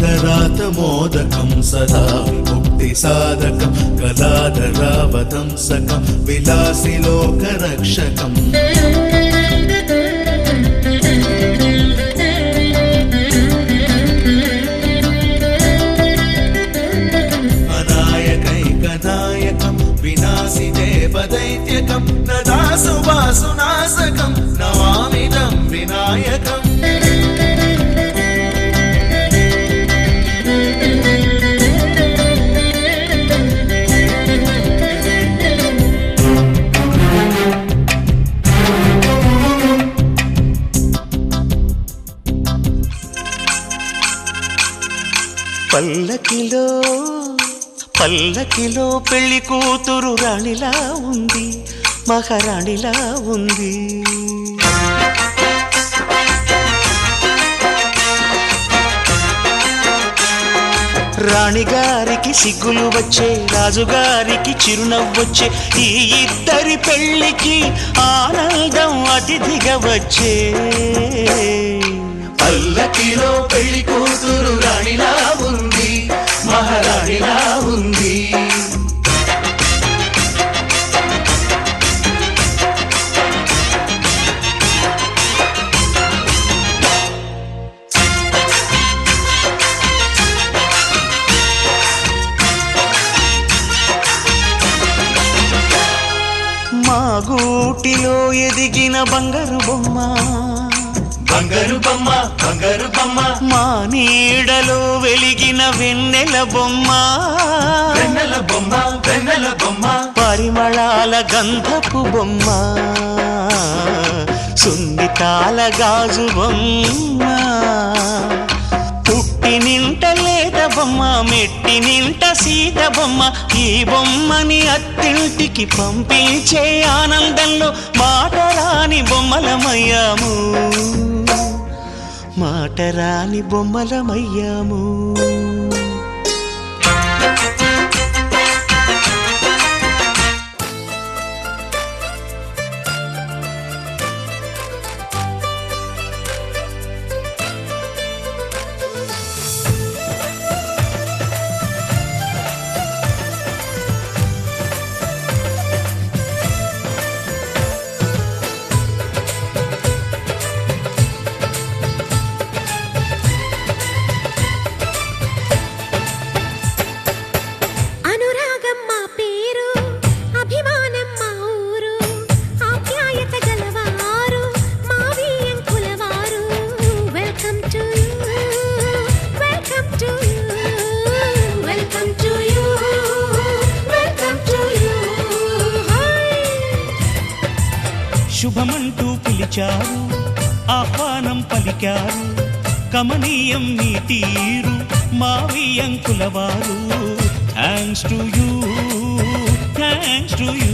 దివాకరాతమోదకం సదా ముక్తి సాధకం కళాధరావతంసకం విలాసి లోకరక్షకం అనాయకైకనాయకం వినాశి దేవదైత్యకం నదాసువాసునాశకం నమామిదం వినాయకం పల్లకిలో పల్లకిలో పెళ్లి కూతురు రాణిలా ఉంది, మహారాణిలా ఉంది. రాణిగారికి సిగ్గులు వచ్చే, రాజుగారికి చిరునవ్వొచ్చే, ఈ ఇద్దరి పెళ్లికి ఆనందం అతిథిగా వచ్చే. పల్లకిలో పెళ్లి కూతురు రాణిలా ఉంది, మహారాణిలా ఉంది. మా గూటిలో ఎదిగిన బంగారు బొమ్మ, బంగారు బొమ్మ, బంగారు బొమ్మ, మా నీడలో వెలిగిన వెన్నెల బొమ్మ, వెన్నెల బొమ్మ, వెన్నెల బొమ్మ, పరిమళాల గంధపు బొమ్మ, సున్నితాల గాజు బొమ్మ, పుట్టి నింట లేత బొమ్మ, మెట్టి నింట సీత బొమ్మ. ఈ బొమ్మని అత్తింటికి పంపించే ఆనందంలో మాటరాని బొమ్మలమయ్యాము, మాటరాని బొమ్మలమయ్యాము. శుభమంటూ పిలిచారు, ఆహ్వానం పలికారు, కమనీయం మీ తీరు మావి అంకులవారు. Thanks to you, thanks to you,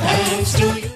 thanks to you.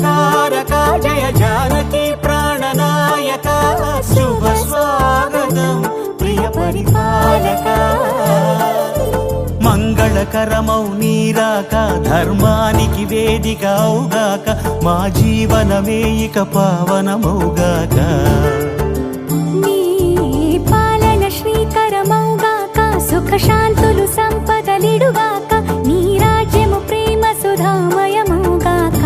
తారక జయ జానకి ప్రాణనాయక శుభ స్వాగతం ప్రియ పరిపాలక మంగళకరమౌ నీరాక ధర్మానికి వేదిక అవుగాక మా జీవనమే ఇక పావనమౌగాక నీ పాలన శ్రీకరమౌగాక సుఖ శాంతులు సంపదలిడుగాక నీ రాజ్యము ప్రేమ సుధామయమౌగాక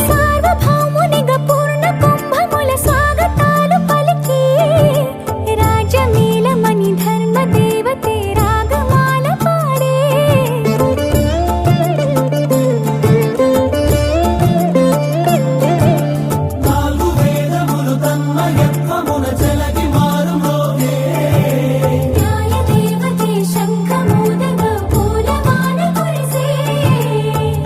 సార్వభౌమునిగా పూర్ణ కుంభముల స్వాగతాలు పలికి రాజమేళమణి ధర్మ దేవతే రాగమాల పాడే న్యాయ దేవతే శంఖమూదగా పూలవాన కురిసే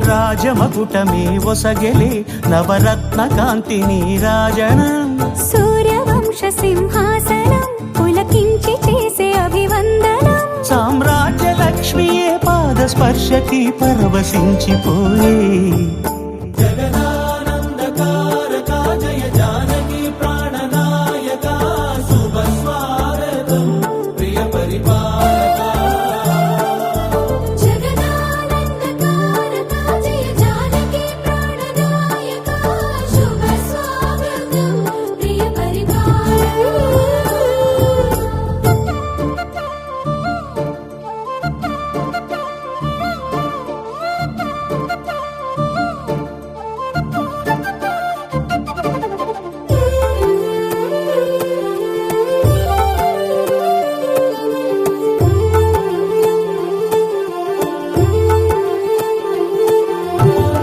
రాజమకుటమే ఒసగెలే నవరత్న కాంతి నీరాజనం సూర్యవంశ సింహాసనం పులకించి చేసే అభివందనం సామ్రాజ్య లక్ష్మియే పాద స్పర్శకి పరవశించిపోయే జగదానందకారక జయ జానకి ప్రాణనాయక శుభ స్వాగతం ప్రియ పరిపాలక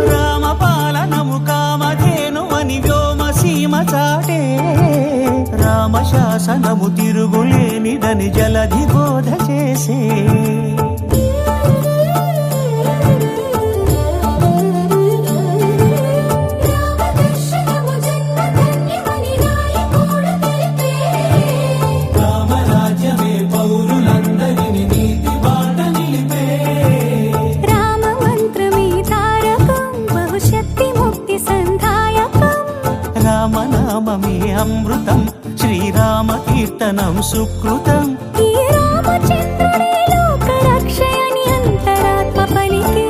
రామపాలనము కామధేను అని వ్యోమసీమ చాటే రామశాసనము తిరుగులేనిదని జలధి బోధ చేసే రామదర్శనము జన్మధన్యమని నాయకుడు తెలిపే రామ మంత్రమే తారకం బహుశక్తి ముక్తి సంధాయకం రామనామమే అమృతం శ్రీరామ కీర్తనం సుకృతం ఈ రామచంద్రుడే లోక రక్షయని అంతరాత్మ పలికే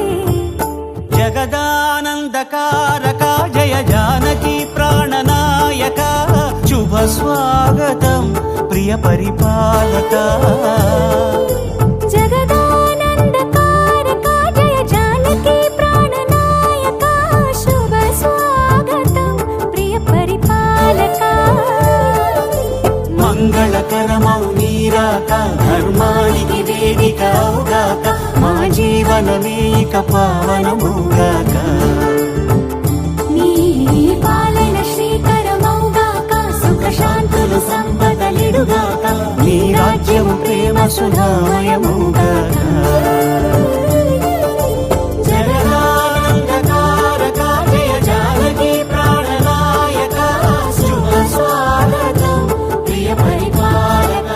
జగదానందకారక జయ జానకి ప్రాణనాయక శుభ స్వాగతం ప్రియ పరిపాలక జగదానందకారక జయ జానకి ప్రాణనాయక శుభ స్వాగతం ప్రియ పరిపాలక మంగళకరమౌ నీరాక ధర్మానికి వేదిక అవుగాక మా జీవనమే ఇక పావనమౌగాక నీ పాలన శ్రీకరమౌగాక సుఖ శాంతులు సంపదలిడుగాక నీ రాజ్యము ప్రేమ సుధామయమౌగాక జగదానందకారక జయ జానకి ప్రాణనాయక శుభ స్వాగతం ప్రియ పరిపాలక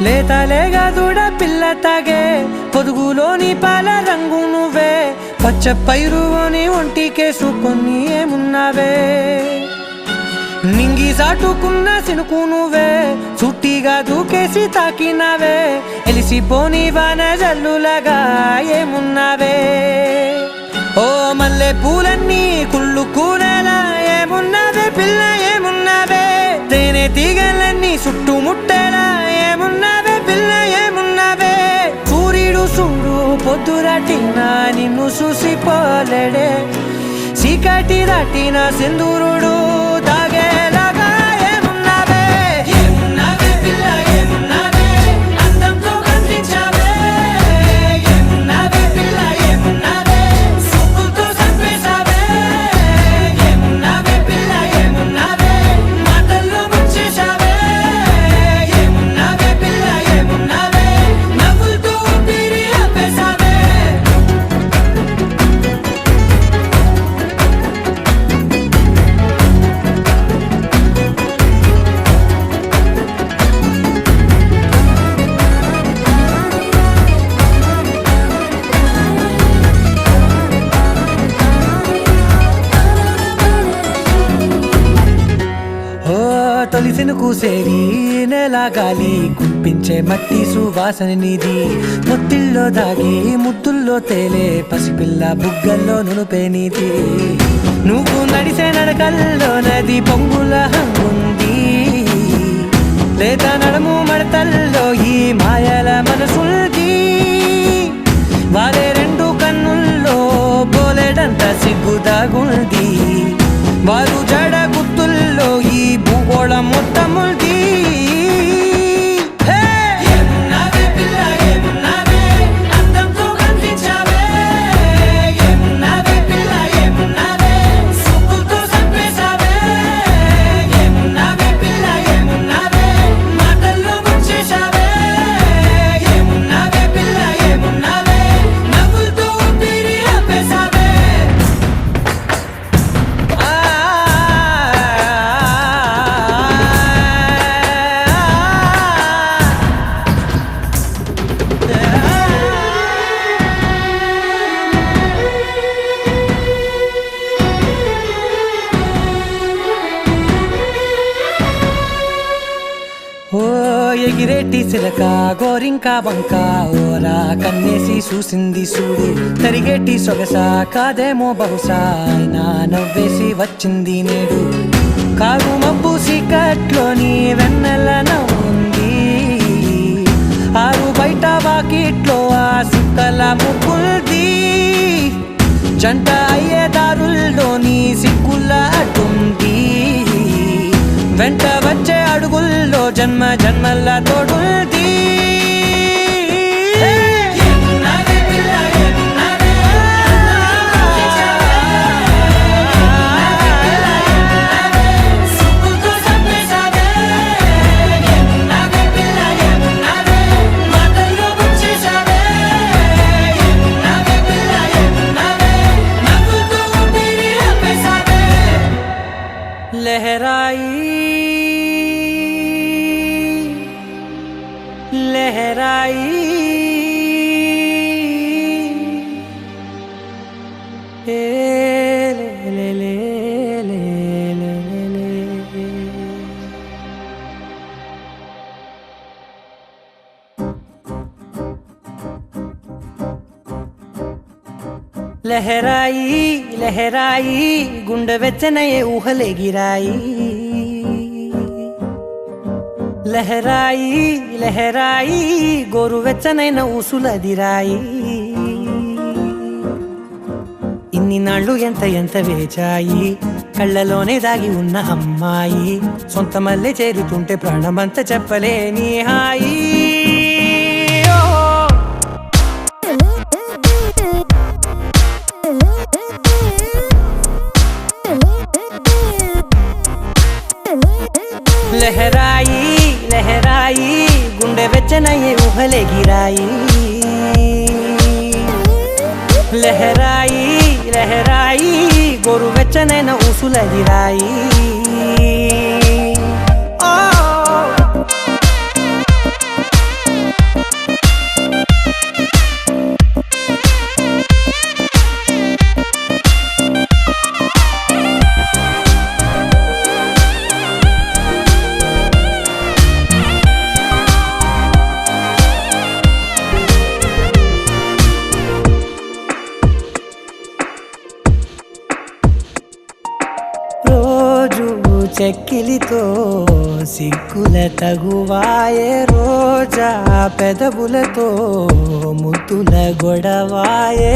లేతలేగా దూడ పిల్ల తాగే పొదుగులోని పాల రంగు నువ్వే పచ్చ పైరుని ఒంటికేసుకొని ఏమున్నావే నింగి సాటుకున్న సినుకు నువ్వే చుట్టిగా దూకేసి తాకినావే ఎలిసిపోని వాన జల్లులగా ఏమున్నావే మల్లె పూలన్నీ కుళ్ళు కూరేలా ఏమున్నవే పిల్ల ఏమున్నవే తేనె తీగలన్నీ చుట్టుముట్టేలా ఏమున్నవే పిల్ల ఏమున్నవే సూర్యుడు చూడు పొద్దురాటిన నిన్ను చూసిపోలేడే చీకటి దాటిన సింధూరుడు దాగేలాగా ఏమున్నవే ఏమున్నవే పిల్ల ఏమున్నవే అందంతో కనిపించావే ఏమున్నవే పిల్ల ఏమున్నవే చూపుతో చంపేశావే ఏమున్నవే పిల్ల ఏమున్నవే మాటల్లో ముంచేశావే ఏమున్నవే పిల్ల ఏమున్నవే నవ్వులతో ఊపిరి ఆపేశావే తొలిసిన కూసేరి నెల గాలి కుప్పించే మట్టి సువాసన నిధి ముత్తిల్లో దాగి ముద్దుల్లో తేలే పసిపిల్ల బుగ్గల్లో నునుపే నీది నువ్వు నడిసే నడకల్లో నది పొంగుల హంగుంది లేదా నడుము మడతల్లో ఈ మాయల మనసుల్ది వారే రెండు కన్నుల్లో బోలెడంత సిగ్గు దాగుంది వారు జడ గుత్తుల్లో ఈ భూగోళం మొత్తముల్ది ఏమున్నవే పిల్ల ఏమున్నవే అందంతో కనిపించావే ఏమున్నవే పిల్ల ఏమున్నవే చూపుతో చంపేశావే ఏమున్నవే పిల్ల ఏమున్నవే మాటల్లో ముంచేశావే ఏమున్నవే పిల్ల ఏమున్నవే నవ్వులతో ఊపిరి ఆపేశావే ఓ ఎగిరేటి సిలక గోరింక వంక ఓరా కన్నేసి చూసింది చూడు తరిగేటి సొగస కాదేమో బహుశా అయినా నవ్వేసి వచ్చింది నేడు కారు మబ్బు సీకట్లోని వెన్నెల నవ్వుంది ఆరు బయట వాకిట్లో ఆ సుక్కల ముగ్గుల్ది జంట అయ్యే దారుల్లోని సిగ్గుల అడ్డుంది వెంట వచ్చే అడుగుల్లో జన్మ జన్మల తోడుల్ది ఏమున్నవే పిల్ల ఏమున్నవే చూపుతో చంపేశావే ఏమున్నవే పిల్ల ఏమున్నవే మాటల్లో ముంచేశావే ఏమున్నవే పిల్ల ఏమున్నవే నవ్వులతో ఊపిరి ఆపేశావే लहराई लहराई ए ले ले ले ले ले ले लहराई लहराई गुंड వెచ్చనయే ఊహలే గిరాయి లహరాయి లహరాయి గోరు వెచ్చనైన ఊసులదిరాయి ఇన్ని నాళ్ళు ఎంత ఎంత వేచాయి కళ్ళలోనే దాగి ఉన్న అమ్మాయి సొంత మల్లె చేరుతుంటే ప్రాణమంత చెప్పలేని హాయి లహరాయి లహరాయి గుండె వెచ్చనయ్యే ఊహలే గిరాయి లహరాయి లహరాయి గోరు వెచ్చనైన ఊసులదిరాయి చెక్కిలితో సిగ్గుల తగువాయే రోజా పెదవులతో ముద్దుల గొడవాయే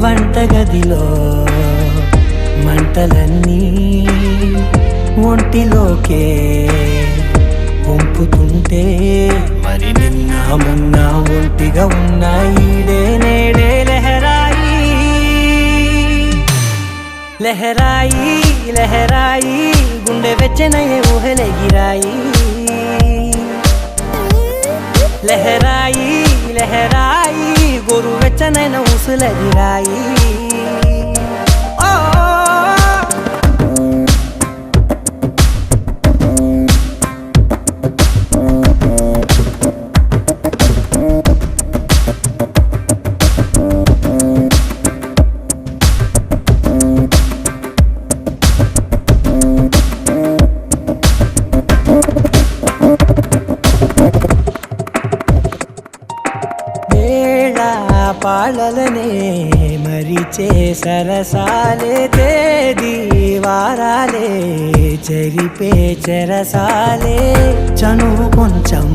వంటగదిలో మంటలన్నీ ఒంటిలోకే వంపుతుంటే మరి నిన్న మొన్న ఒంటిగా ఉన్న ఈడే నేడే లహరాయి లహరాయి లహరాయి గుండె వెచ్చనయ్యే ఊహలెగిరాయి లహరాయి లహరాయి గోరు వెచ్చనైన ఊసులెగిరాయి పాలలనే మరిచే సరసాలే తేదీ వారాలే చెరిపే చెరసాలే చనువు కొంచెం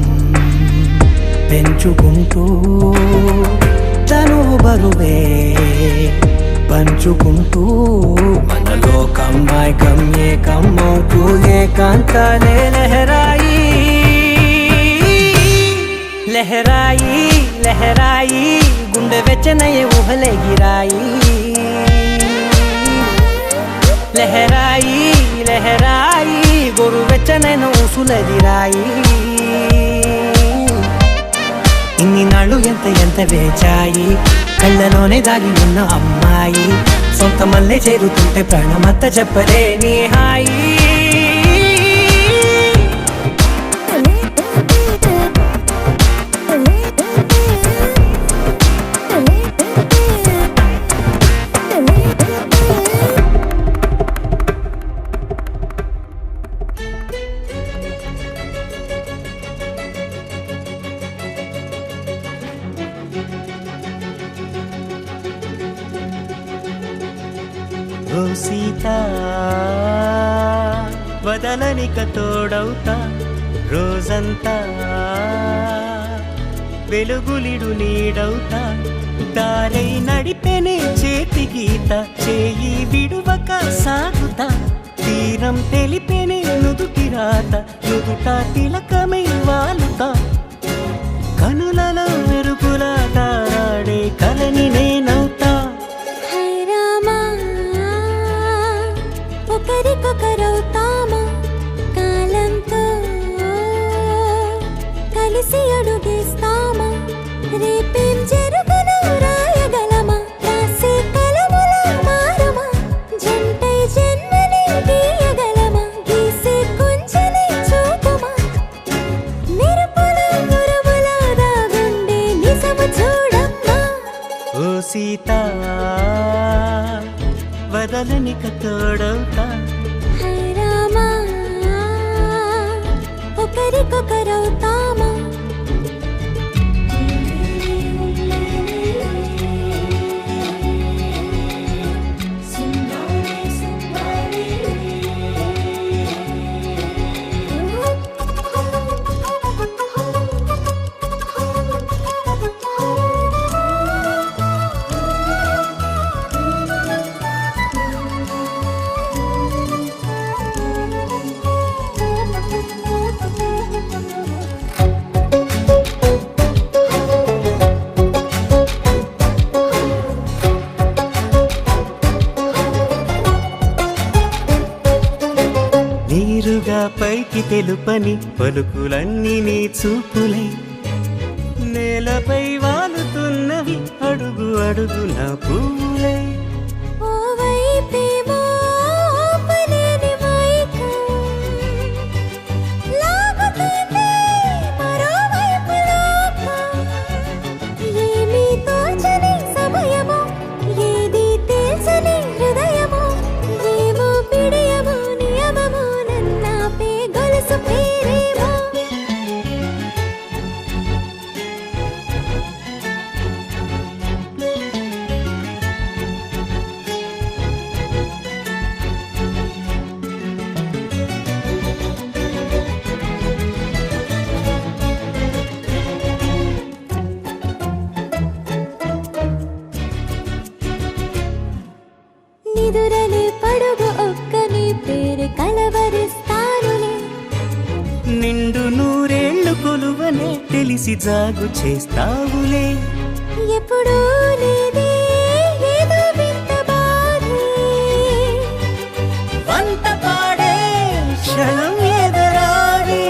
పెంచుకుంటూ చనువు బరువే పంచుకుంటూ మనలో కమ్మాయి కమ్మే కమ్మవుతూ ఏకాంతాలే లహరాయి లహరాయి లహరాయి గుండె వెచ్చనయ్యే ఊహలెగిరాయి లహరాయి లహరాయి గోరు వెచ్చనైన ఊసులెగిరాయి ఇన్ని నాళ్ళు ఎంత వేచాయి కళ్ళలోనే దాగి ఉన్న అమ్మాయి సొంత మల్లె చేరుతుంటే ప్రాణమంత చెప్పలేని హాయి ఓ సీత వదలనిక తోడవుతా రోజంతా వెలుగులిడు నీడవుతా దారై నడిపెనే చేతి గీత చేయి విడువక సాగుతా తీరం తెలిపెనే నుదుటి రాత నుదుట తిలకమై వాలుతా కనులలో మెరుపులా తారాడే కలని నేనవుతా ఒకరికొకరవుతామా కాలంతో కలిసి అడుగేస్తామా రేపేం జరుగునో రాయగలమా రాసే కలముల మారమా జంటై జన్మని గీయగలమా గీసే కొంచెని చూపుమా మెరుపుల గురువుల దాగుండే నిజము చూడమ్మా ఓ సీత వదలనిక తోడవుతా రామా ఒకరికొకరవుతామా నీరుగా పైకి తెలుపని పలుకులన్నీ నీ చూపులై నేలపై వాలుతున్నవి అడుగు అడుగున పూలై ఓవైపేమో ఆపలేని మైకం లాగుతుంది మరోవైపు లోకం ఏమీ తోచని సమయమో ఏది తేల్చని హృదయమో ఏమో పిడియమో నియమమో నన్నాపే గొలుసు పేరేమో నిదురలే పడుగు ఒక్క నీ పేరు కలవరిస్తానులే. నిండు నూరేళ్లు కొలువనే తెలిసి జాగు చేస్తావులే. ఎప్పుడూ లేదే ఏదో వింత బాధే, వంత పాడే క్షణం ఎదురాడే.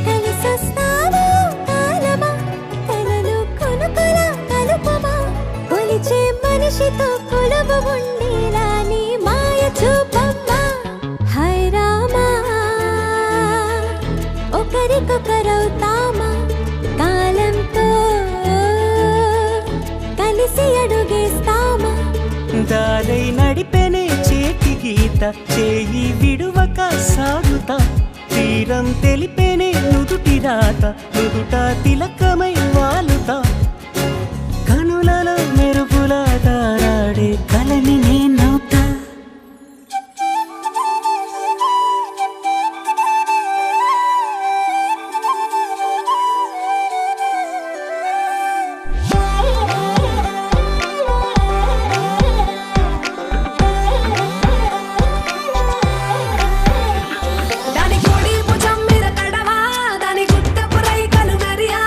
కలిసొస్తావా కాలమా, కలలు కొనుకలా కలుపమా, కొలిచే మనిషితో కొలువు ఉండేలా నీ మాయ చూపమ్మా. హై రామా, ఒకరికొకరవుతామా, కాలంతో కలిసి అడుగేస్తామా. దారై నడిపెనే చేతి గీత, చేయి విడువక సాగుతా. తీరం తెలిపెనే నుదుటి రాత, నుదుట తిలకమై వాలుతా. కనులలో మెరుగులా తారాడే కలని నేనవుతా. దాని కోడి భుజం మీద కడవా, దాని గుట్టపు రైకలు మెరియా,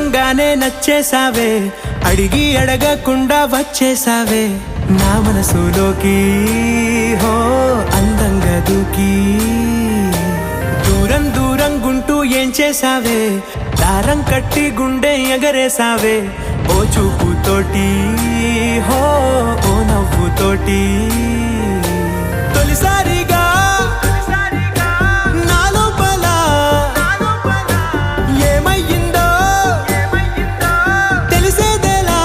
చూడంగానే నచ్చేసావే, అడిగి అడగకుండా వచ్చేసావే నా మనసులోకి, హో అందంగా దూకి. దూరం దూరం గుంటూ ఏం చేసావే, దారం కట్టి గుండె ఎగరేసావే ఓ చూపుతోటి, హో ఓ నవ్వుతోటి. తొలిసారిగా నా లోపల ఏమయ్యిందో తెలిసేదేలా.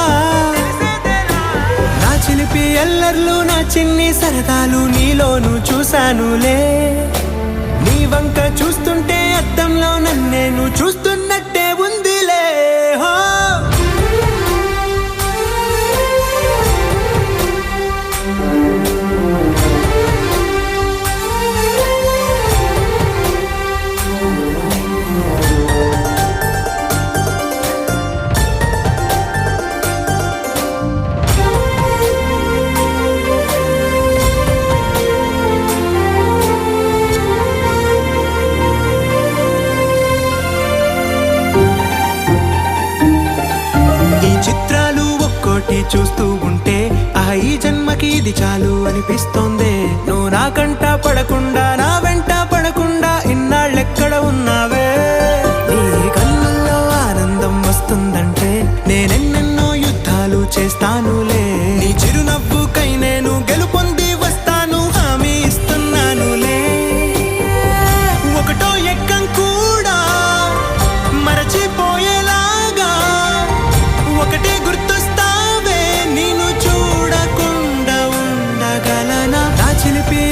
నా చిలిపి ఎల్లర్లు నా చిన్ని సరదాలు నీలోను చూశానులే. నీ వంక చూస్తుంటే అద్దంలో నన్నేను చూస్తున్నట్టే ఉందిలే. హో చూస్తూ ఉంటే ఈ జన్మకి ఇది చాలు అనిపిస్తోందే. నువ్వు నా కంట పడకుండా నా వెంట పడకుండా ఇన్నాళ్ళెక్కడ ఉన్నావే. నీ కళ్ళల్లో ఆనందం వస్తుందంటే నేనెన్నెన్నో యుద్ధాలు చేస్తానులే. నీ చిరునవ్వుకై నేను గెలుపొంది వస్తాను హామీ ఇస్తున్నానులే. ఒకటో ఎక్కం కూడా మరచిపోయేలాగా ఒకటే గుర్తు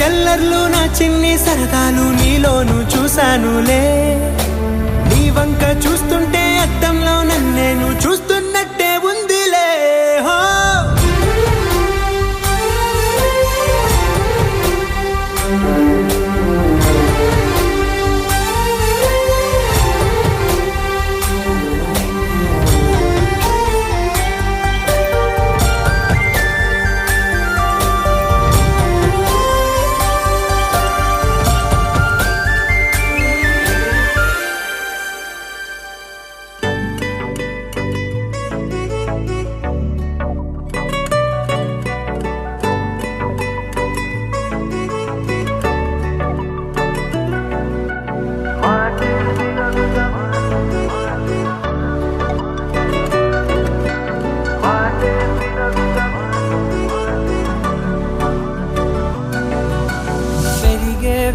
ఎల్లర్లు నా చిన్ని సరదాలు నీలోను చూశానులే. నీ వంక చూస్తుంటే అద్దంలో నన్నేను చూస్తున్నట్టే ఉందిలే. హో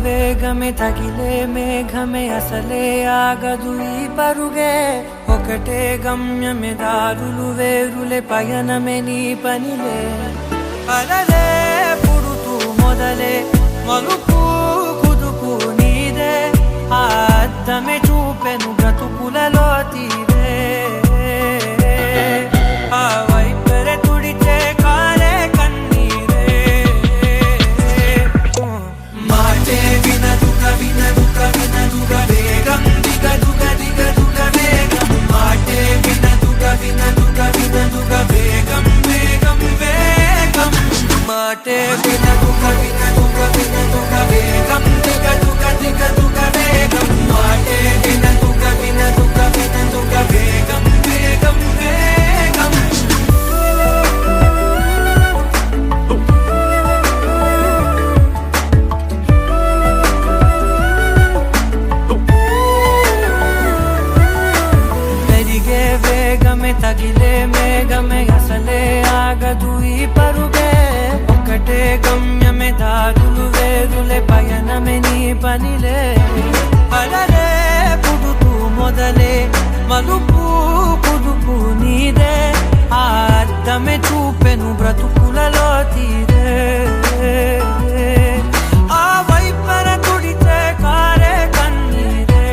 వేగమే తగిలే మేఘమే అసలే ఆగదు ఈ పరుగే. ఒకటే గమ్యమే దారులు వేరులే పయనమే నీ పనిలే. అలలే పుడుతూ మొదలే మలుపు కుదుపు నీదే. ఆ అద్దమే చూపెను బ్రతుకులలో తీరే. ఆ వైపరే తుడిచే కాలే కన్నీరే. మాటే వినదుగ వినదుగ వినదుగ వేగం దిగదుగ దిగదుగ వేగం. మాటే వినదుగ వినదుగ వినదుగ వేగం వేగం వేగం. మాటే వినదుగ వినదుగ వినదుగ వేగం దిగదుగ దిగదుగ వేగం. మాటే వినదుగ వినదుగ వినదుగ వేగం వేగం వేగం. తగిలే మేఘమే అసలే ఆగదు ఈ పరుగే. ఒకటే గమ్యమే దారులు వేరులే పయనమే నీ పనిలే. అలలే పుడుతూ మొదలే మలుపు కుదుపు నీదే. ఆ అద్దమే చూపెను బ్రతుకులలో తీరే. ఆ వైపర తుడిచే కారే కన్నీరే.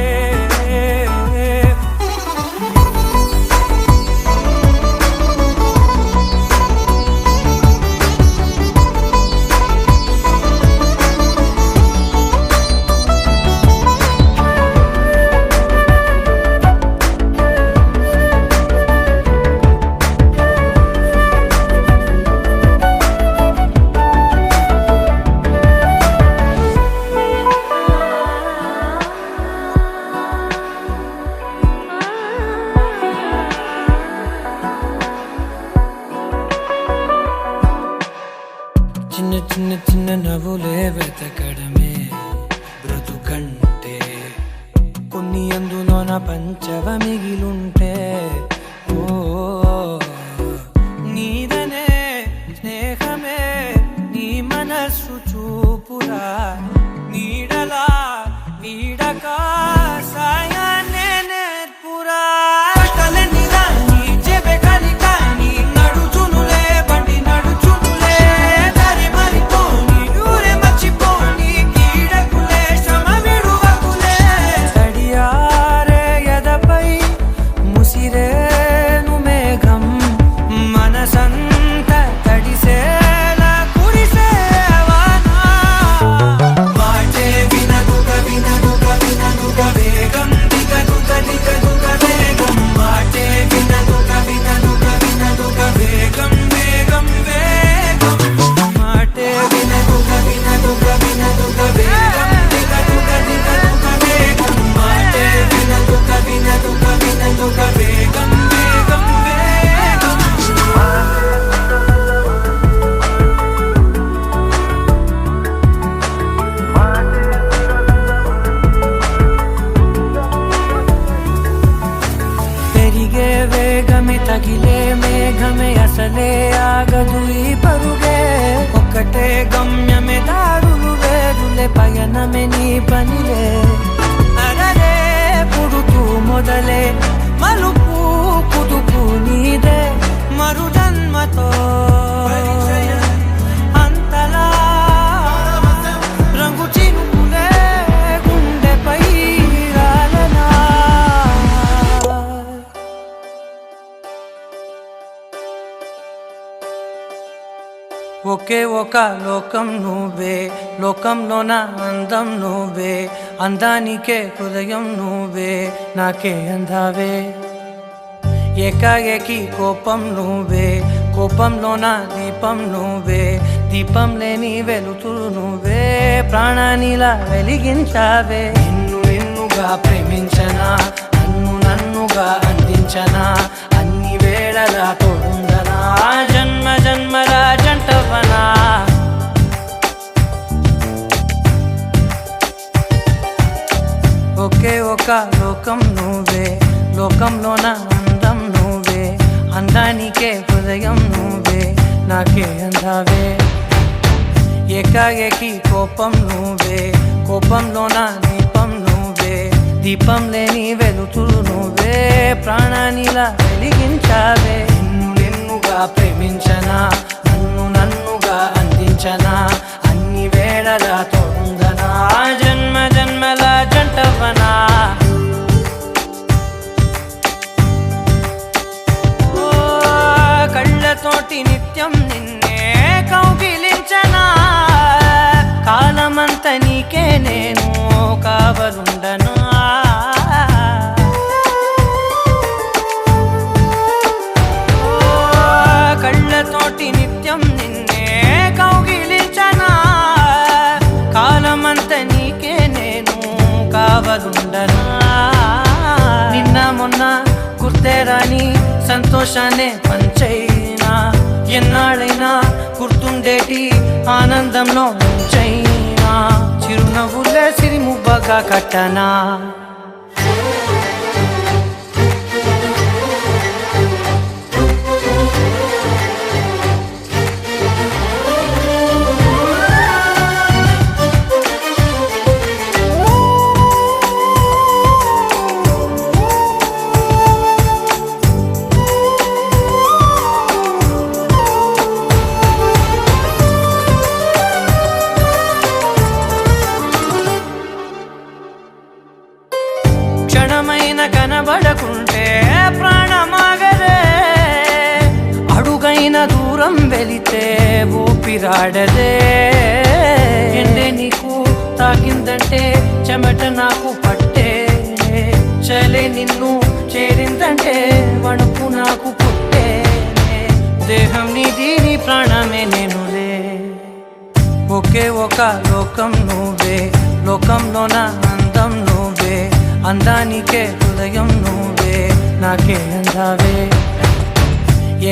చిన్న చిన్న చిన్న నవ్వులే వెతకడమే బ్రతుకంటే కొన్ని అందులోన పంచవ మిగిలుంటే ఓ నీదనే స్నేహమే నీ మనస్సు చూపురా నీడలా వీడక సాయాన్నే నేర్పురా కలని రాని చెబె కలికాని నడుచునులే బండి నడుచునులే దారి మరిపోని ఊరే మర్చిపోని కీడకులే శ్రమ విడువకులే తడియారే ఎదపై ముసిరేను మేఘం మనసంత తడిసేలా కురిసేవానా మాటే వినదుగ వినదుగ వినదుగ వేగం దిగదుగ దిగదుగ వేగం మాటే వినదుగ వినదుగ వినదుగ వేగం వేగం వేగం మాటే వినదుగ వినదుగ వినదుగ వేగం దిగదుగ దిగదుగ వేగం మాటే వినదుగ వినదుగ వినదుగ వేగం వేగం వేగం పెరిగే వేగమే తగిలే మేఘమే అసలే ఆగదు ఈ పరుగే ఒక్కటే గమ్యమే దారులు వేరులే పయనమే నీ పనిలే అరరే పుడుతూ మొదలే మలుపు కుదుపు నీదే మరు జన్మతో అంతలా రంగు చినుకులే గుండెపై రాలనా ఒకే ఒక లోకం నువ్వే లోకంలోన అందం నువ్వే అందానికే హృదయం నువ్వే నాకే అందావే ఏకాఏకి కోపం నువ్వే కోపంలోన దీపం నువ్వే దీపం లేని వెలుతురు నువ్వే ప్రాణానిలా వెలిగించావే నిన్ను నిన్నుగా ప్రేమించనా నన్ను నన్నుగా అందించనా అన్ని వేళలా తోడుందనా జన్మ జన్మల జంటవనా ఒకే ఒక లోకం నువ్వే లోకంలోన అందం నువ్వే అందానికే హృదయం నువ్వే నాకే అందావే ఏకాఏకి కోపం నువ్వే కోపంలోన దీపం నువ్వే దీపం లేని వెలుతురు నువ్వే ప్రాణానిలా వెలిగించావే నిన్ను నిన్నుగా ప్రేమించనా నన్ను నన్నుగా అందించనా అన్ని వేళలా తోడుందనా జన్మ జన్మల జంటవనా ఓ కళ్ళతోటి నిత్యం నిన్నే కౌగిలించనా కాలమంత నీకే నేను కావలుండనా కళ్ళతోటి నిత్యం నిన్నే కౌగిలించనా కాలమంత నీకే నేను కావలుండనా నిన్న మొన్న గుర్తే రాని సంతోషాన్ని పంచైనా ఎన్నాళ్ళైనా గుర్తుండేటి ఆనందంలో ముంచైనా చిరునవ్వులే సిరిమువ్వగా కట్టనా క్షణమైన కనబడకుంటే ప్రాణమాగదే అడుగైన దూరం వెళితే ఊపిరాడదే ఎండే నీకు తాకిందంటే చెమట నాకు పట్టే చలే నిన్ను చేరిందంటే వణుకు నాకు పుట్టే దేహం నీది నీ ప్రాణమే నేనులే ఒకే ఒక లోకం నువ్వే లోకంలోన అందం నువ్వే అందానికే హృదయం నువ్వే నాకే అందావే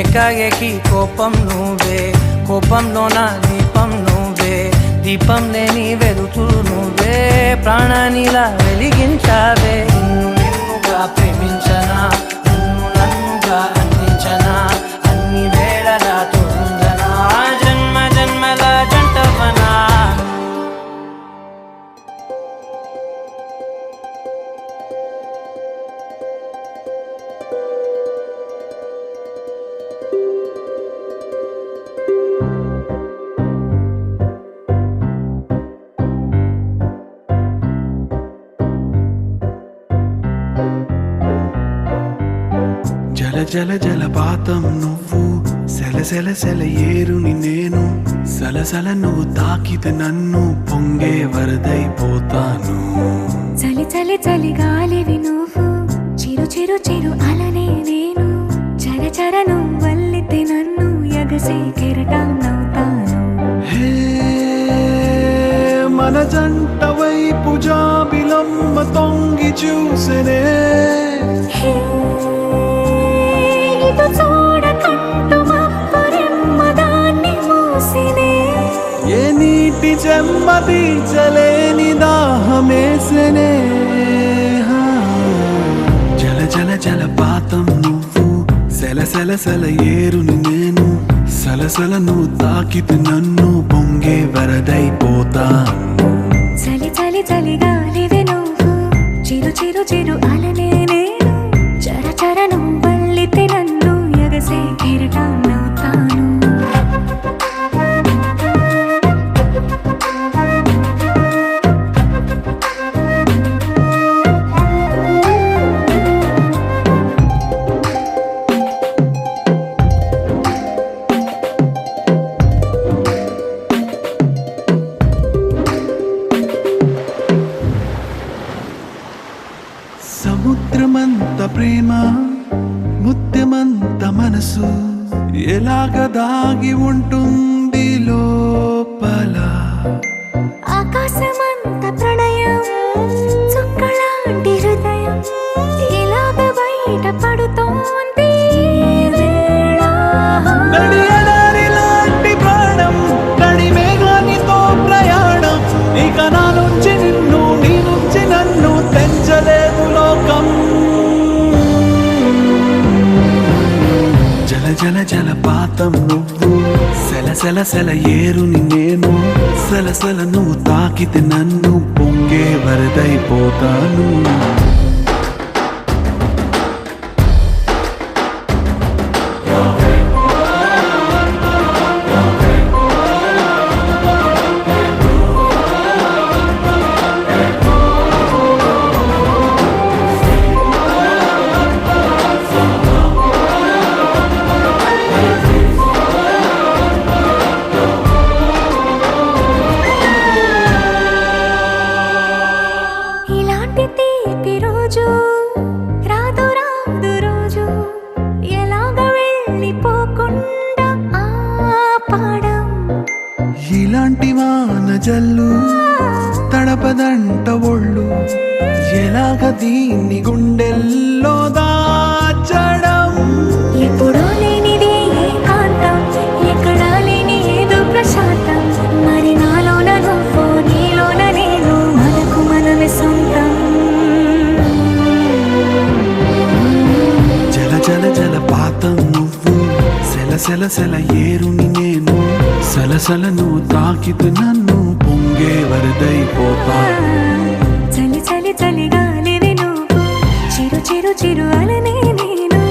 ఏకాఏకి కోపం నువ్వే కోపంలోన దీపం రూపం నువ్వే, దీపం లేని వెలుతూ నువ్వే, ప్రాణానిలా వెలిగించావే. నిన్నుగా ప్రేమించనా, నిన్ను నన్నుగా అందించనా, అన్ని వేళలా తోందనా, జన్మ జన్మల జంటవనా. జల జల జలపాతం నువ్వు, సెల సెల సెల ఏరుని నేను, సలసల నువ్వు తాకితే నన్ను పొంగే వరదైపోతాను. చలి చలి చలి గాలివి నువ్వు, చిరు చిరు చిరు అలనే నేను, చర చర నువ్వల్లితే నన్ను ఎగసే కెరటాన్నవుతాను. హే మన జంట వైపు జాబిలమ్మ తొంగి చూసెనే, హే, ఇటు చూడకంటూ మబ్బురెమ్మ దాన్ని మూసినే. ఏ నీటి చెమ్మ తీర్చలేని దాహమేసెనే. జల జల జలపాతం నువ్వు, సెల సెల సెల ఏరుని నేను, సలసల నువ్వు తాకితే నన్ను పొంగే వరదైపోతాను. చలి చలి చలి గాలివి నువ్వు, చిరు చిరు చిరు అలనే నేను, చర చర నువ్వల్లితే నన్ను ఎగసే కెరటాన్నవుతాను. సముద్రమంత ప్రేమ, ముత్యమంత మనసు, ఎలాగ దాగి ఉంటుంది లోపల. ఆకాశమంత ప్రణయం, చుక్కలాంటి హృదయం, ఇలాగ బయట పడుతోంది ఈ వేళ. నడి ఎడారి లాంటి ప్రాణం, నడి మేఘానితో ప్రయాణం, ఇక నా నుంచి నిన్ను, నీ నుంచి నన్ను తెంచలేదు లోకం. జల జల జలపాతం నువ్వు, సెల సెల సెల ఏరుని నేను, సలసల నువ్వు తాకితే నన్ను పొంగే వరదైపోతాను. ఇలాంటి తీపి రోజు రాదు రాదు రోజు, ఎలాగ వెళ్ళిపోకుండా ఆపడం. ఇలాంటి వాన జల్లు తడపదంట ఒళ్ళు, ఎలాగ దీన్ని గుండెల్లో దాచడం. ఎప్పుడో లేనిది ఏకాంతం, ఎక్కడా లేని ఏదో ప్రశాంతం, మరి నాలోన నువ్వు, నీలోన నేను, మనకు మనమే సొంతం. జల జల జలపాతం నువ్వు, సెల సెల సెల ఏరుని నేను, సలసల నువ్వు తాకితే నన్ను పొంగే వరదైపోతాను. చలి చలి చలి గాలివి నువ్వు, చిరు చిరు చిరు అలనే నేను,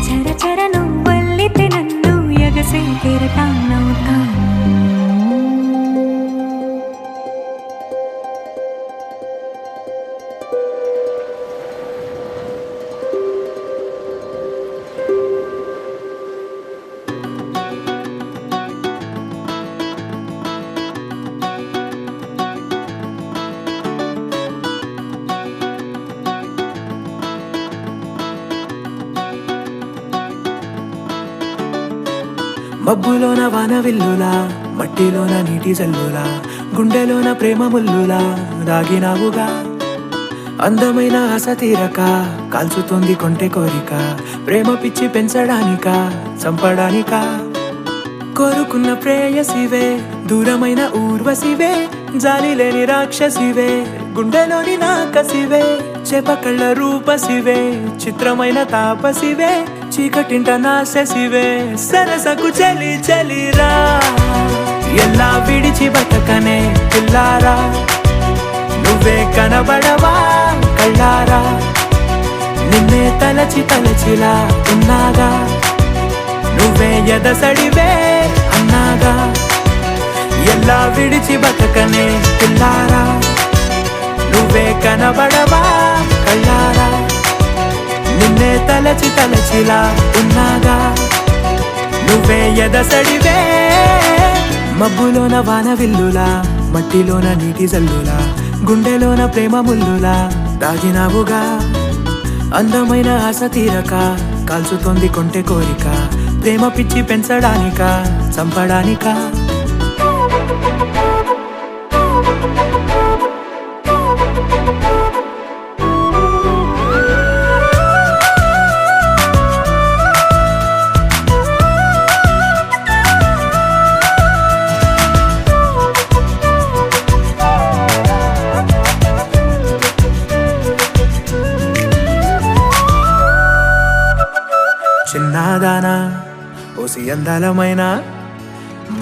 చర చర నువ్వల్లితే నన్ను ఎగసే కెరటాన్నవుతాను. మబ్బులోన వాన విల్లులా, మట్టిలోన నీటి జల్లులా, గుండెలోన ప్రేమ ముల్లులా దాగినావుగా. అందమైన ఆశ తీరక కాల్చుతోంది కొంటె కోరిక, ప్రేమ పిచ్చి పెంచడానిక చంపడానిక. కోరుకున్న ప్రేయసివే దూరమైన ఊర్వశివే జాలి లేని రాక్షసివే గుండెలోని నాకసివే చేపకళ్ళ రూపసివే చిత్రమైన తాపసివే చీకటింట నాశసివే సరసకు చలి చలిరా ఎలా విడిచి బతకనే పిల్లారా నువ్వే కనబడవా కళ్ళారా నిన్నే తలచి తలచిలా ఉన్నాగా నువ్వే ఎదసడివే అన్నాగా ఎలా విడిచి బతకనే పిల్లారా నువ్వే కనబడవా కళ్ళారా నిన్నే తలచి తలచిలా ఉన్నాగా నువ్వే ఎదసడివే మబ్బులోన వాన విల్లులా మట్టిలోన నీటి జల్లులా గుండెలోన ప్రేమ ముల్లులా దాగినావుగా అందమైన ఆశ తీరక కాల్చుతోంది కొంటె కోరిక ప్రేమ పిచ్చి పెంచడానిక చంపడానిక చిన్నదానా ఓసి అందలమైన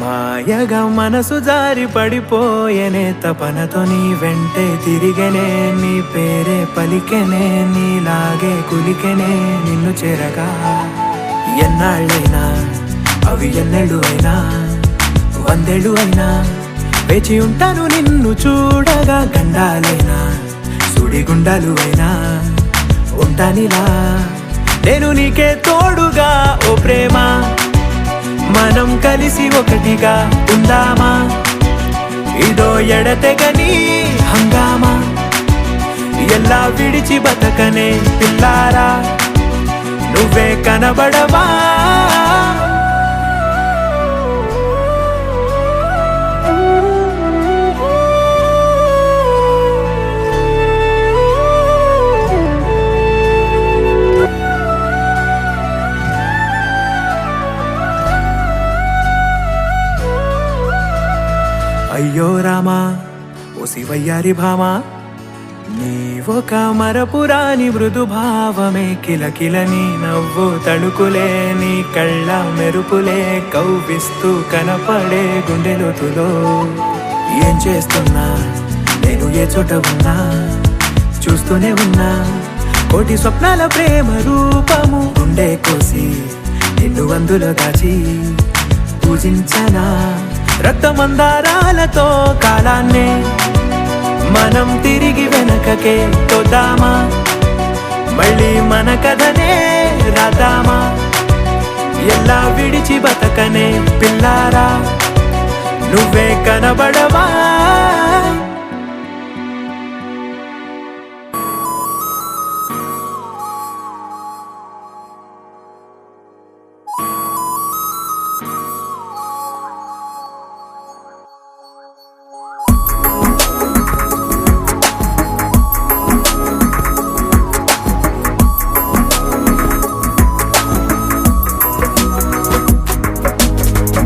మాయగా మనసు జారి పడిపోయేనే తపనతో నీ వెంటే తిరిగేనే నీ పేరే పలికెనే నీలాగే కులికెనే నిన్ను చేరగా ఎన్నాళ్ళైనా అవి ఎన్నెళ్ళు అయినా 100 ఏళ్ళు అయినా వేచి ఉంటాను నిన్ను చూడగా గండాలైనా సుడిగుండాలు అయినా ఉంటానిలా నేను నీకే తోడుగా ఓ ప్రేమ మనం కలిసి ఒకటిగా ఉందామా ఇదో ఎడతెగని హంగామా ఎలా విడిచి బతకనే పిల్లారా నువ్వే కనబడవా అయ్యో రామా ఓ శివయ్యారి భామా నీవొక మరపురాని మృదు భావమే కిలకిలని నవ్వు తడుకులే నీ కళ్ళ మెరుపులే కవ్విస్తూ కనపడే గుండెలోతులో ఏం చేస్తున్నా నేను ఏ చోట ఉన్నా చూస్తూనే ఉన్నా కోటి స్వప్నాల ప్రేమ రూపము గుండె కోసి నిన్ను అందులో దాచి పూజించనా రక్తమందారాలతో కాలాన్నే మనం తిరిగి వెనకకే తోద్దామా మళ్ళీ మన కథనే రాద్దామా ఎలా విడిచి బతకనే పిల్లారా నువ్వే కనబడవా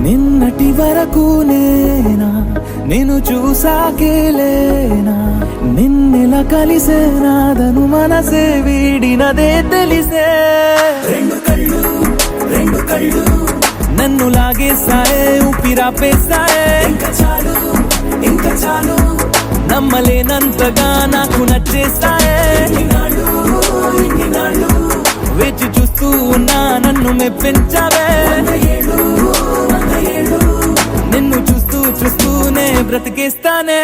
నిన్నటి వరకు నేనా నేను చూసాకేలేనా నిన్నెలా కలిసే నాదను మనసే వీడినదే తెలిసే రెండు కళ్ళు నన్ను లాగేసాయే ఊపిరాపేసాయే ఇంకా చాలు నమ్మలేనంతగా నాకు నచ్చేసాయే వేచి చూస్తూ ఉన్నా నన్ను మెప్పించావే నిన్ను చూస్తూ చూస్తూనే బ్రతికేస్తానే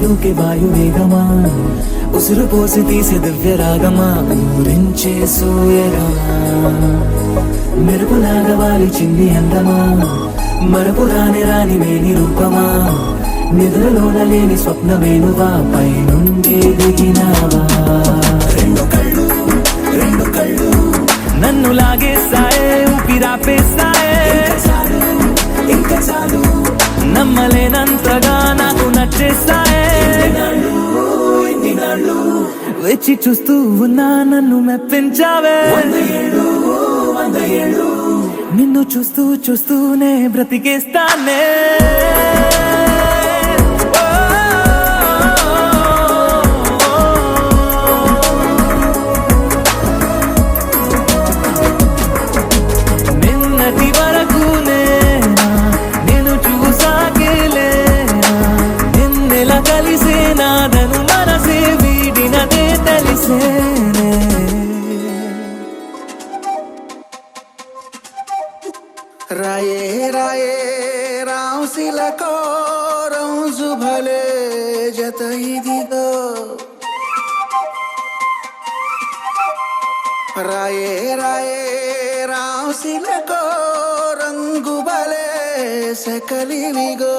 దూకే వాయువేగమా ఉసురు పోసి తీసే దివ్య రాగమా ఊరించే సూయగమా మెరుపులాగా వాలి చిన్ని అందమా మరపు రాని రాని మేని రూపమా నిద్రలోన లేని స్వప్నమేనువా పై నుండి దిగినావా రెండు కళ్ళు నన్ను లాగేస్తాయే ఊపిరాపేస్తాయే ఇంకా చాలు నమ్మలేనంతగా నాకు నచ్చేస్తాయే ఇన్ని నాళ్ళు వచ్చి చూస్తూ ఉన్నా నన్ను మెప్పించావే 100 ఏళ్ళు నిన్ను చూస్తూ చూస్తూనే బ్రతికేస్తానే నిన్నటి వరకు నేను చూసాకేలేనా నిన్నెలా కలిసే నాదను మనసే వీడినదే తెలిసేనే రాయే రాయే రాంసిలకో రోజు భలే జత ఇదిగో రాయే రాయే రాంసిలకో రంగు భలే సకలివిగో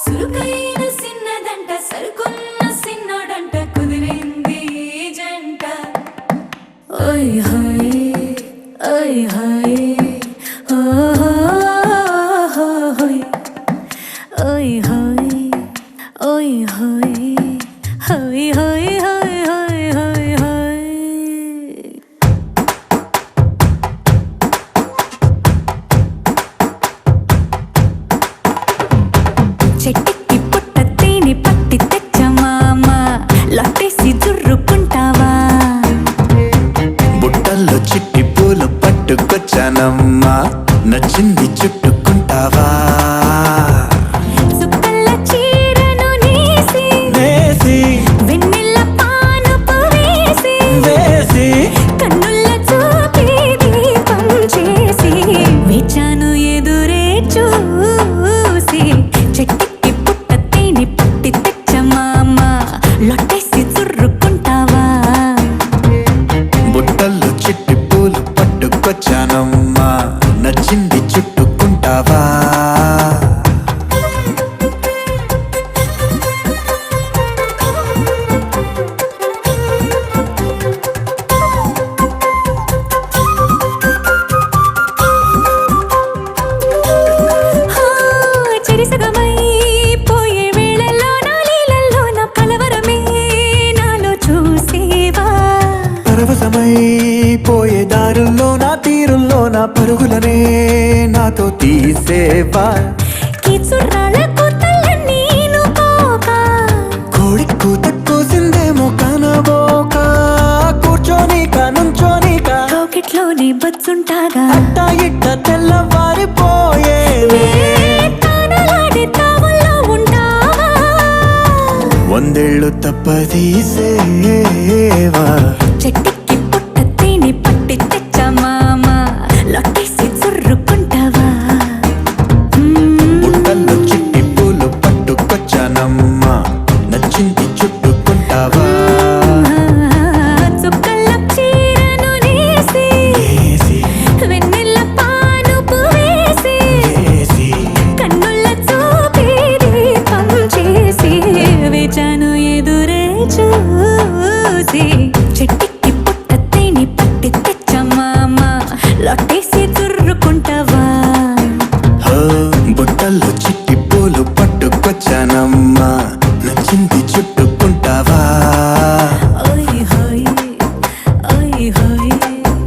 సురుకైన సిన్నదంట సరుకున్న సిన్నోడంట కుదిరింది ఈ జంట ఓయ్ హాయ్ ఓయ్ హాయ్ ఓయ్ ఓయ్ హాయ్ ఓయ్ hi hi hi hi hi hi hi చెట్టుకి పుట్ట తేనె పట్టి తెచ్చమామా లొట్టేసి జుర్రుకుంటావా బుట్టల్లో చిట్టి పూలు పట్టుకొచ్చానమ్మా నచ్చింది చుట్టుకుంటావా సుక్కల్ల చీరను నేసి వెన్నెల పానుపు వేసి కన్నుల్ల చూపి దీపం చేసి వేచాను ఎదురే చూసి చెట్టుకి పుట్ట తేనె పట్టి తెచ్చమామా లొట్టేసి చుర్రుకుంటావా బుట్టల్లో చిట్టి పూలు పట్టుకొచ్చానమ్మా నచ్చింది చుట్టుకుంటావా చెరిసగమై పోయే వేళల్లో నా లీలల్లో నా కలవరమే నాలో చూసేవా పరవశమై పోయే దారుల్లో నా తీరుల్లో నా పరుగులనే నాతో తీసేవా కీచుర్రాళ్ళ కూతలన్నీ నుకోక కోడి కూత కోసిందేమో కనబోక కూర్చోనిక నుంచోనిక పాకెట్లోనే బచ్చుంటాగా అట్టా ఇట్ట తెల్లవారిపోయే తానలాడే తావుల్లో ఉంటావా 100 ఏళ్ళు తప్పదీసేవా చెట్టుకి పుట్ట తేనె పట్టి తెచ్చమామా లొట్టేసి చుర్రుకుంటావా బుట్టల్లో చిట్టి పూలు పట్టుకొచ్చానమ్మా నచ్చింది చుట్టుకుంటావా చుక్కల చీరను నేసి వెన్నెల పానుపు వేసి కన్నుల్ల చూపి దీపం చేసి వేచాను ఎదురే చూసి చెట్టుకి పుట్ట తేనె పట్టి తెచ్చమామా లొట్టేసి చుర్రుకుంటావా బుట్టల్లో చిట్టి పూలు పట్టుకొచ్చానమ్మా నచ్చింది చుట్టుకుంటావా ఓయ్ హాయ్ ఓయ్ హాయ్ ఓయ్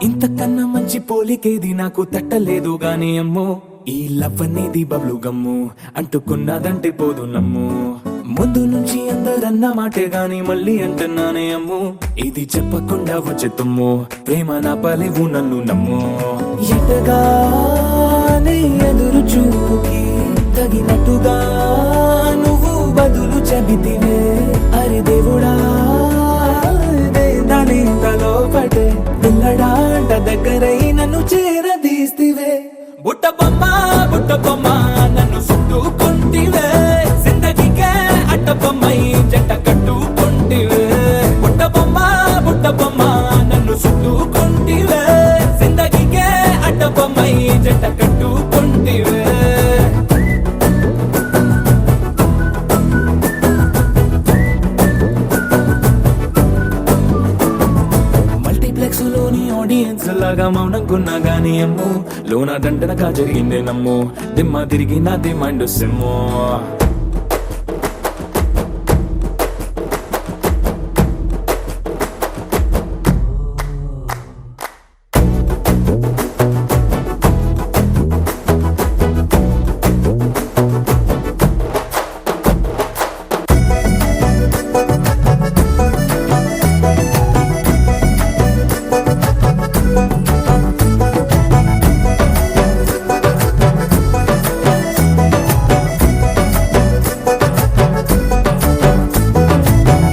ఇంతకన్నా మంచి పోలికేది నాకు తట్టలేదు గాని అమ్మో ఈ లవ్ అనేది బబ్లు గమ్ము అంటుకున్నదంటే పోదు నమ్ము ముందు నుంచి అందరన్న మాటే గాని మళ్ళీ అంటున్నానే అమ్ము, ఇది చెప్పకుండా వచ్చే తుమ్ము, ప్రేమ నా పలేవు నన్ను నమ్ము. ఎటగానే ఎదురు చూపుకి తగినట్టుగా నువ్వు బదులు చెబితివే. అరే దేవుడా దాని తలో పడే పిల్లడాంట దగ్గరై నన్ను చేరదీస్తివే. బుట్ట బొమ్మ నన్ను చుట్టుకుంటివే, జిందగీకే అట్ట బొమ్మై జంట కట్టుకుంటివే. బుట్ట బొమ్మ నన్ను చుట్టుకుంటివే, జిందగీకే అట్ట బొమ్మై జంట కట్టుకుంటివే. మల్టీప్లెక్స్ లోని ఆడియన్స్ లాగా మౌనంకున్నా గానీ అమ్ము, లోన దండనగా జరిగిందే నమ్ము, దిమ్మ తిరిగి నా దిమ్మండు సిమ్ము.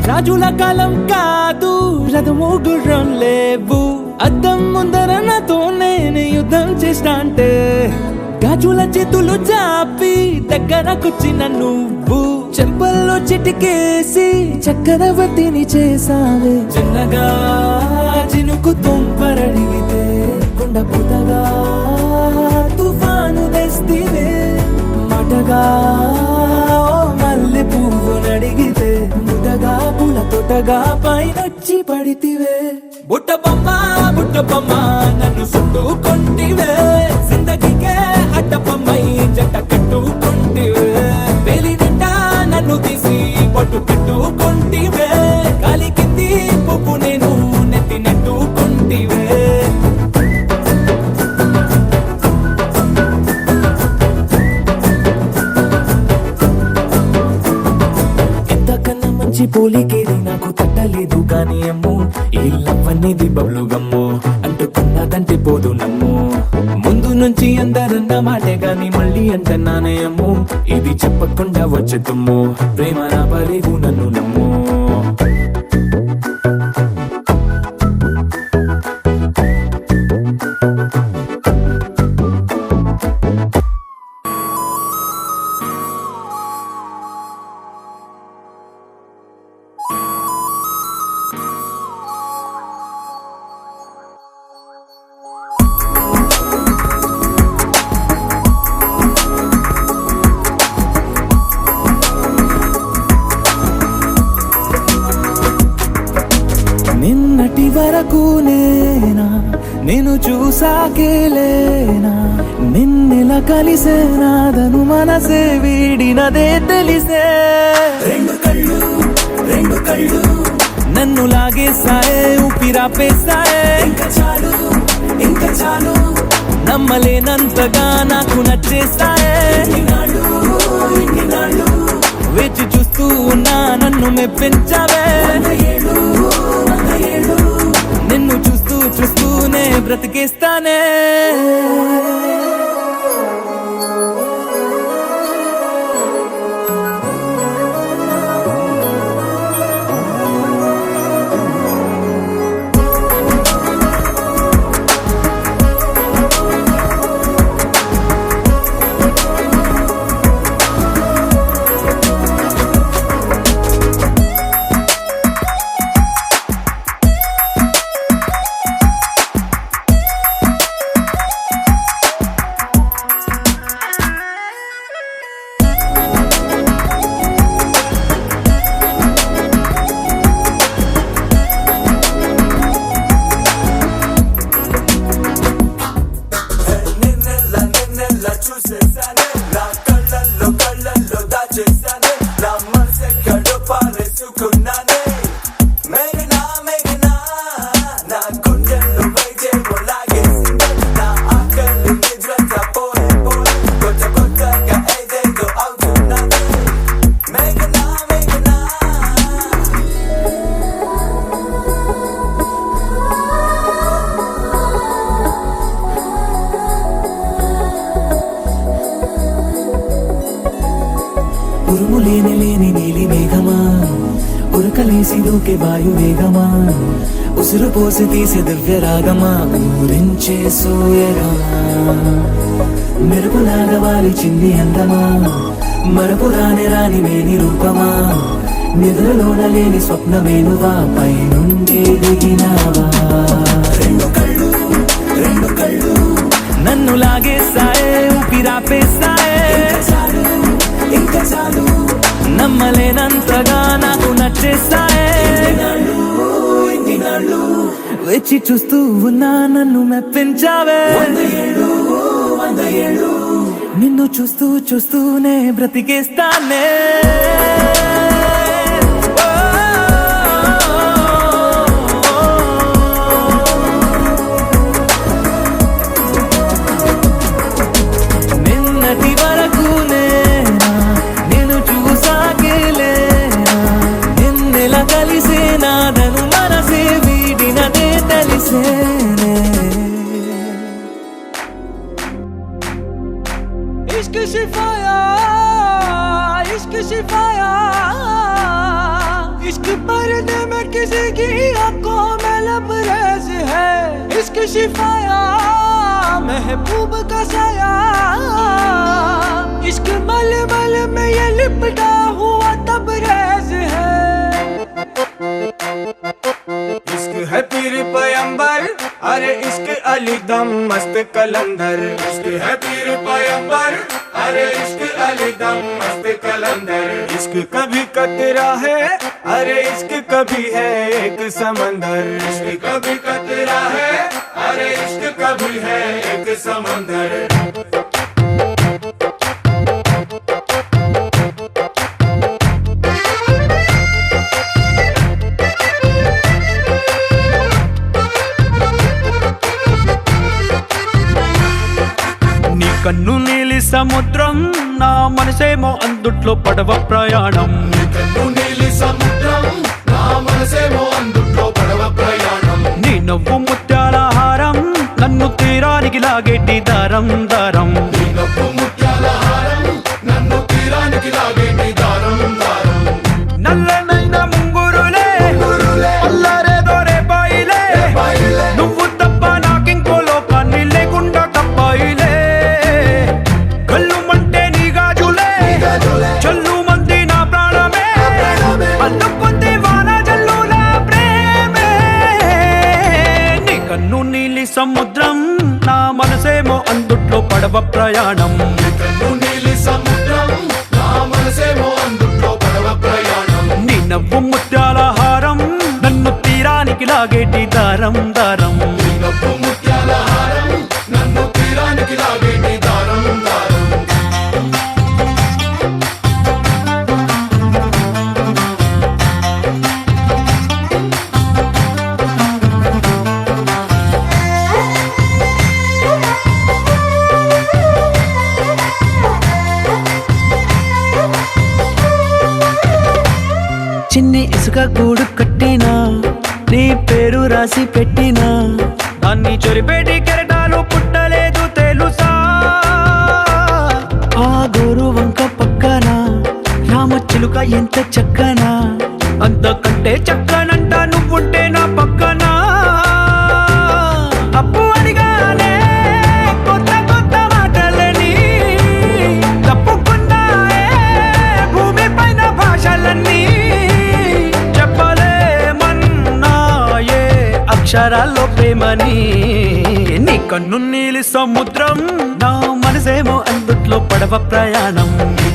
రాజుల కాలం కాదు, రథము గుర్రం లేవు, అద్దం ముందర నాతో నేను యుద్ధం చేస్తా అంటే, గాజుల చేతులు చాపి దగ్గరకొచ్చిన నువ్వు, చెంపల్లో చిటికేసి చక్రవర్తిని చేసావే. చిన్నగా చినుకు తుంపరడిగితే కొండ పుటగా తుఫాను తెస్తివే. మాటగా మల్లె పువ్వు నడిగితే ముదగా పుల తొటగా పైనొచ్చి పడితివే. బుట్ట బొమ్మ నన్ను చుట్టుకుంటివే, జిందగీకే అట్ట బొమ్మై జంట కట్టుకుంటివే. వేలి నిండా నన్ను తీసి పట్టు కట్టుకుంటివే, గాలి కింది పువ్వు నేను నెత్తి నెట్టుకుంటివే. ఎంతకన్నా మంచి పోలికేది నాకు తట్టలేదు కానీ అమ్ము, ఈ లవ్ అనేది బబ్లు గమ్ము, అంటుకున్నదంటే పోదు నమ్ము. ముందు నుంచి అందరన్న మాటే గాని మళ్ళీ అంటున్నానే అమ్ము, ఇది చెప్పకుండా వచ్చే తుమ్ము, ప్రేమ నా పలేవు నన్ను నమ్ము. నిన్నటి వరకు నేను చూసాకేలేనా, నిన్నెలా కలిసేనాదను మనసే వీడినదే తెలిసే. రెండు కళ్ళు నన్ను లాగేసాయే, ఊపిరాపేసాయే. ఇంకా చాలు నమ్మలేనంతగా నాకు నచ్చేసాయే. వేచి చూస్తూ ఉన్నా నన్ను మెప్పించావే. నిన్ను చూస్తూనే బ్రతికేస్తానే. నువ్వు లేని లేని నీలి మేఘమా ఉరకలేసి దూకే వాయు వేగమా ఉసురు పోసి తీసే దివ్య రాగమా ఊరించే సూయగమా మెరుపులాగా వాలి చింది అందమా మరపు రాని రాని మేని రూపమా నిద్రలోన లేని స్వప్నమేనువా పై నుండి దిగినావా రెండు కళ్ళు నన్ను లాగేసాయే ఊపిరాపేసాయే ఇంకా చాలు నమ్మలేనంతగా నాకు నచ్చేసాయే వచ్చి చూస్తూ ఉన్నా నన్ను మెప్పించావే నిన్ను చూస్తూ చూస్తూనే బ్రతికేస్తానే నిన్నటి వరకు నేను చూసాకేలేనా నిన్నెలా కలిసేనాదను మనసే వీడినదే తెలిసేనే इश्क शिफाया इश्क शिफाया इश्क पर्दे में किसी की आंखों में लबरेज है इश्क शिफाया महबूब का साया इश्क मल मल में ये लिपटा हुआ तबरेज है इश्क है पीर पैगंबर अरे इश्क अली दम मस्त कलंदर इश्क है पीर पैगंबर अरे इश्क अली दम मस्त कलंदर इश्क कभी कतरा है अरे इश्क कभी है एक समंदर इश्क कभी कतरा है अरे इश्क कभी है एक समंदर కన్ను నీలి సముద్రం నా మనసేమో అందుట్లో పడవ ప్రయాణం కన్ను నీలి సముద్రం నా మనసేమో అందుట్లో పడవ ప్రయాణం నీ నవ్వు ముత్యాల హారం నన్ను తీరానికి లాగేటి దారం దారం నీ నవ్వు ముత్యాల హారం నన్ను తీరానికి లాగేటి దారం దారం నల్లనైన ముంగురులే అల్లరేదో రేపాయిలే నువ్వు తప్ప నాకింకో లోకాన్ని లేకుండా కప్పాయిలే కళ్ళు మంటే నీ గాజులే చల్లు మంది నా ప్రాణమే అల్లుకుంది వాన జల్లుల ప్రేమే నీ కన్ను నీలి సముద్రం నా మనసేమో అందుట్లో పడవ ప్రయాణం కన్ను నీలి సముద్రం నా మనసేమో అందుట్లో పడవ ప్రయాణం నీ నవ్వు ముత్యాల హారం నన్ను తీరానికి లాగేటి దారం దారం నీ నవ్వు ముత్యాల హారం నన్ను తీరానికి లాగేటి దారం దారం చిన్ని ఇసుక గూడు కట్టినా నీ పేరు రాసి పెట్టినా దాన్ని చొరిపేటి కెరటాలు పుట్టలేదు తెలుసా ఆ గోరు వంక పక్కన రామచిలుక ఎంత చక్కనా అంతకంటే చక్కనంట నువ్వుంటే నా పక్కన అప్పు అడిగానే కొత్త కొత్త మాటలని తప్పుకున్నాయే భూమి పైన భాషలన్నీ చెప్పలేమన్నాయే అక్షరాల్లో ప్రేమని నీ కన్ను నీలి సముద్రం నా మనసేమో అందుట్లో పడవ ప్రయాణం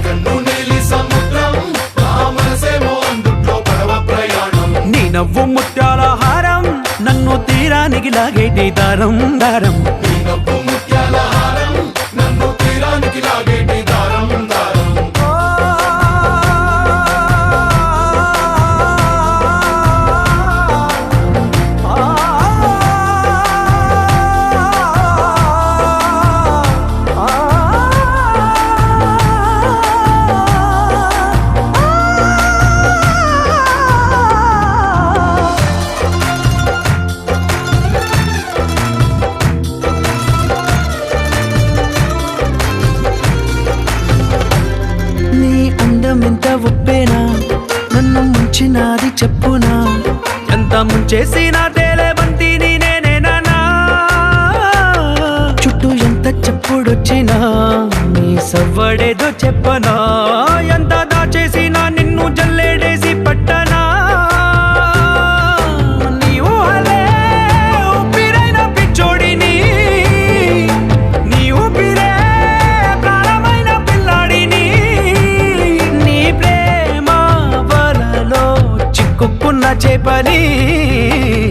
కన్ను నీలి సముద్రం నా మనసేమో అందుట్లో పడవ ప్రయాణం నీ నవ్వు ముత్యాల హారం నన్ను తీరానికి లాగేటి దారం దారం నీ నవ్వు ముత్యాల హారం నన్ను తీరానికి లాగేటి దారం దారం వచ్చినది చెప్పునా ఎంత ముంచేసినా తేలేవంతిని నేనేనా చుట్టూ ఎంత చెప్పుడొచ్చినా నీ సవ్వడేదో చెప్పనా ఎంత దాచేసినా నిన్ను జల్లేడేసి పట్టనా నీ ఊహలే ఊపిరైన పిచ్చోడిని నీ ఊపిరే ప్రాణమైన పిల్లాడిని నీ ప్రేమ వలలో చిక్కుకున్న చేపని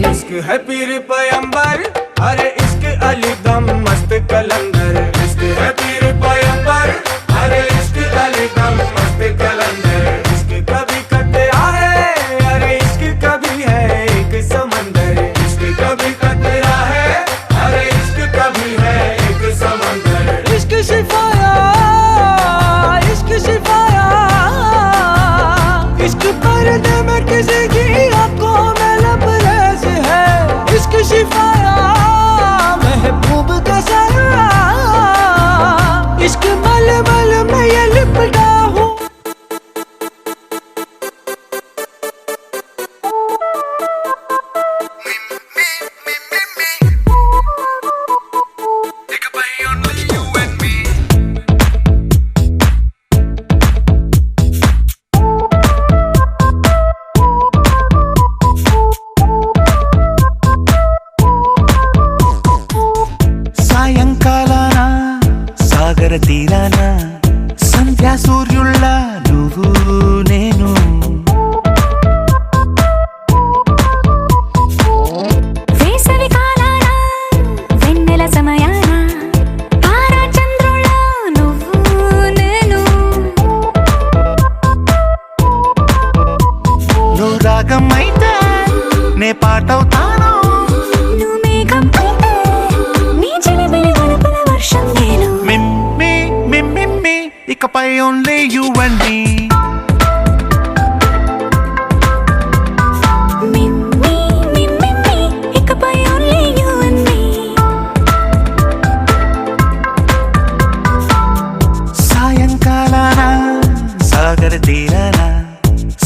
इश्क है पीर पैगंबर अरे इश्क अली दम मस्त कलंदर इश्क है पीर पैगंबर अरे इश्क अली दम मस्त कलंदर इश्क कभी कतरा है अरे इश्क कभी है एक समंदर इश्क कभी कतरा है अरे इश्क कभी है एक समंदर इश्क शिफाया इश्क शिफाया इश्क पर्दे में किसी की आंखों में लबरेज है इश्क शिफाया महबूब का साया इश्क मलमल में ये लिपटा हूँ సాయంకాలాన సాగర తీరాన సంధ్యా సూర్యుళ్ళ నువ్వు నేను వేసవి కాలాన వెన్నెల సమయాన తారా చంద్రుల నువ్వు నేను నువ్వు రాగం అయితే నే పాటవుతాను నువ్వు మేఘం అయితే నీ చిలిపిలి వలపుల వర్షం నేను మిమ్మి మిమ్మి ఇకపై ఓన్లీ యు అండ్ మీ మిమ్మి మిమ్మి ఇకపై ఓన్లీ యు అండ్ మీ సాయంకాలాన సాగర తీరాన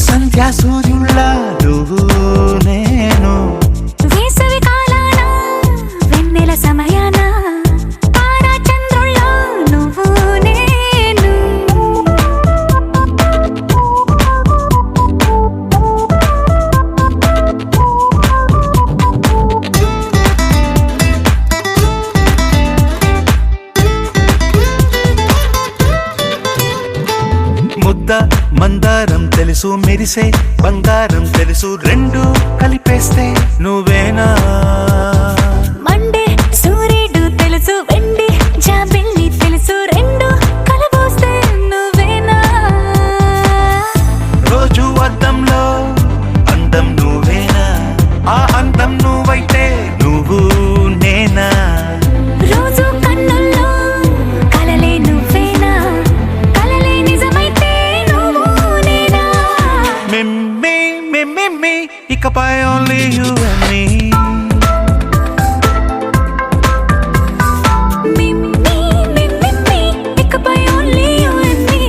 సంధ్యా సూర్యుళ్ళ నువ్వు నేను వేసవి కాలాన వెన్నెల సమయాన తారా చంద్రుల నువ్వు నేను ముద్ద మందారం తెలుసు మెరిసే బంగారం తెలుసు రెండు కలిపేస్తే నువ్వేనా మండే సూర్యుడు తెలుసు వెండి జాబిల్లి తెలుసు రెండు కలబోస్తే నువ్వేనా రోజు అద్దంలో అందం నువ్వేనా ఆ అందం నువ్వైతే నువ్వు నేనా రోజు కన్నుల్లో కలలే నువ్వేనా కలలే నిజమైతే నువ్వు నేనా మిమ్మి మిమ్మి ఇకపై ఓన్లీ యు అండ్ మీ మిమ్మి మిమ్మి ఇకపై ఓన్లీ యు అండ్ మీ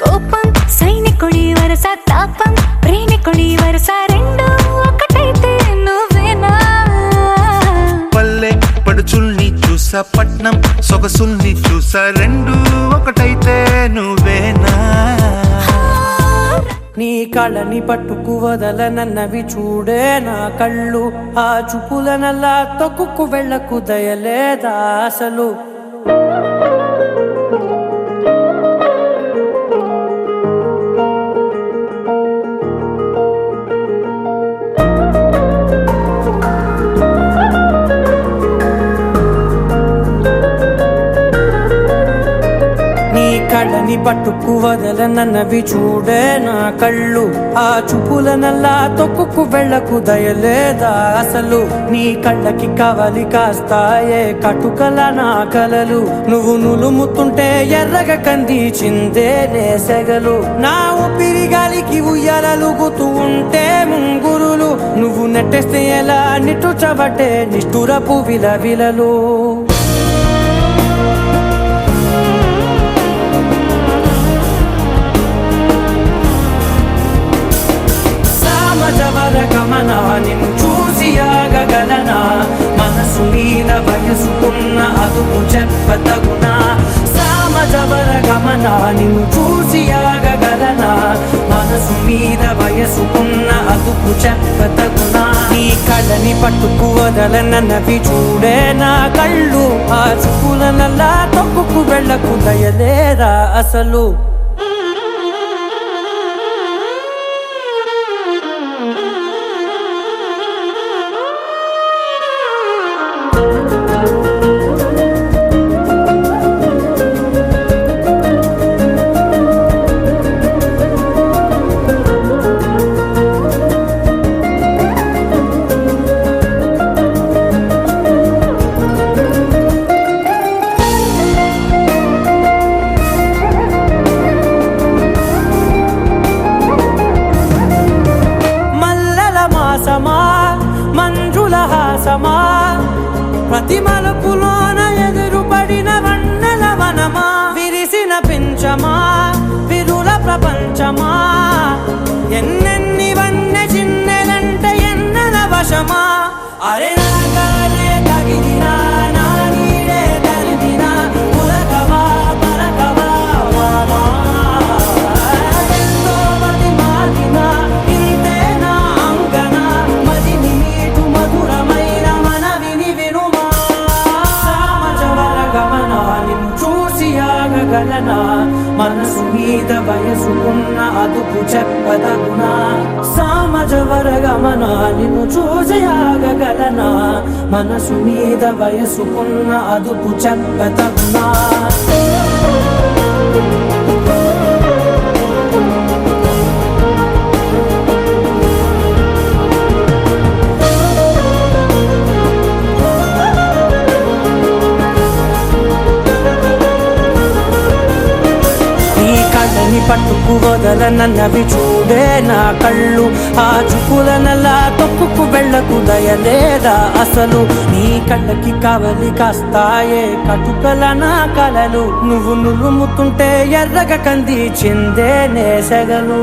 కోపం సైనికుడి వరస తాపం ప్రేమికుడి వరస రెండు ఒకటైతే నువ్వేనా పల్లె పడుచుల్ని చూసా పట్నం సొగసుల్ని చూసా రెండు ఒకటైతే నువ్వేనా నీ కళ్ళని పట్టుకు వదలనన్నవి చూడే నా కళ్ళు ఆ చూపులనల్లా తొక్కుకు వెళ్ళకు దయలేదా అసలు పట్టుకు వదలనన్నవి చూడే నా కళ్ళు ఆ చూపుల నల్లా తొక్కుకు వెళ్ళకు దయలేదా అసలు నీ కళ్ళకి కవలి కాస్తాయే కటుకల నా కలలు నువ్వు నులుముతుంటే ఎర్రగా కంది చిందే నేసెగలు నా ఊపిరి గాలికి ఉయ్యాలలుగుతూ ఉంటే ముంగురులు నువ్వు నెట్టేస్తే ఎలా నిట్టుచబట్టే నిష్ఠురపు విలవిలలు గమనా నిన్ను చూసి ఆగగలనా మనసు మీద వయసుకున్న అదుపు చెప్పతగునా సామజవర గమనా నిన్ను చూసి ఆగగలనా మనసు మీద వయసుకున్న అదుపు చెప్పతగునా నీ కళ్ళని పట్టుకు వదలనన్నవి చూడే నా కళ్ళు ఆ చూపుల నల్లా తొక్కుకు వెళ్ళకు దయలేరా అసలు మంజుల హాసమా ప్రతి మలుపులోన ఎదురుపడిన వన్నెల వనమా విరిసిన పించమా విరుల ప్రపంచమా ఎన్నెన్ని వన్నె చిన్నెలంటే ఎన్నెల వశమా అరే నాగాలే తగిలినా నా నీడే తరిదినా పులకవా పలకవా మామా ఎంతో మతి మాటినా ఇంతే నా అంగన మదిని మీటు మధురమైన మనవిని వినుమా సామజవర గమనా నిన్ను చూసి ఆగగలనా మనసు మీద వయసుకున్న అదుపు చెప్పదగునా సామజవర గమనా నిన్ను చూసి ఆగగలనా మనసు మీద వయసుకున్న అదుపు చెప్పదగునా పట్టుకు వదలనన్నవి చూడే నా కళ్ళు ఆ చూపుల నల్లా తొక్కుకు వెళ్ళకు దయలేదా అసలు నీ కళ్ళకి కవలి కాస్తాయే కటుకల నా కలలు నువ్వు నులుముతుంటే ఎర్రగా కంది చిందే నేసెగలు